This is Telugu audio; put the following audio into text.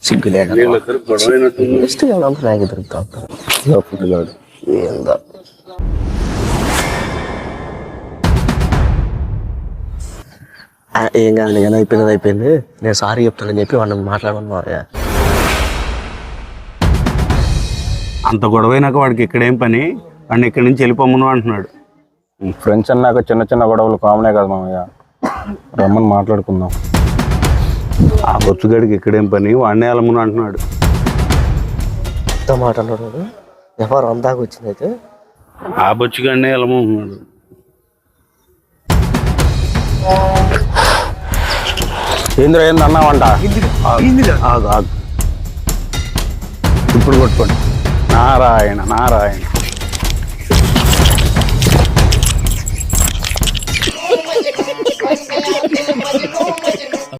సిగ్గులేడు జస్ట్ నాకు దొరుకుతా ఫుడ్గాడు ఏందో ఏం కాదు కానీ అయిపోయింది నేను సారీ చెప్తానని చెప్పి వాళ్ళని మాట్లాడమన్నా అంత గొడవైనాక వాడికి ఇక్కడేం పని వాడిని ఇక్కడి నుంచి వెళ్ళిపోమను అంటున్నాడు. ఫ్రెండ్స్ అన్నాక చిన్న చిన్న గొడవలు కామనే కదా మామయ్య, రమ్మని మాట్లాడుకుందాం. ఆ బొచ్చుగాడికి ఇక్కడేం పని వాడినే వెళ్ళమను అంటున్నాడు. ఎంత మాట అన్నాడు ఎవరు అందాక వచ్చింది అయితే ఆ బొచ్చుగాడినే వెళ్ళమంటున్నాడు. ఏంద్ర ఏంది అన్నావంట? ఇప్పుడు కొట్టుకోండి. నారాయణ నారాయణ.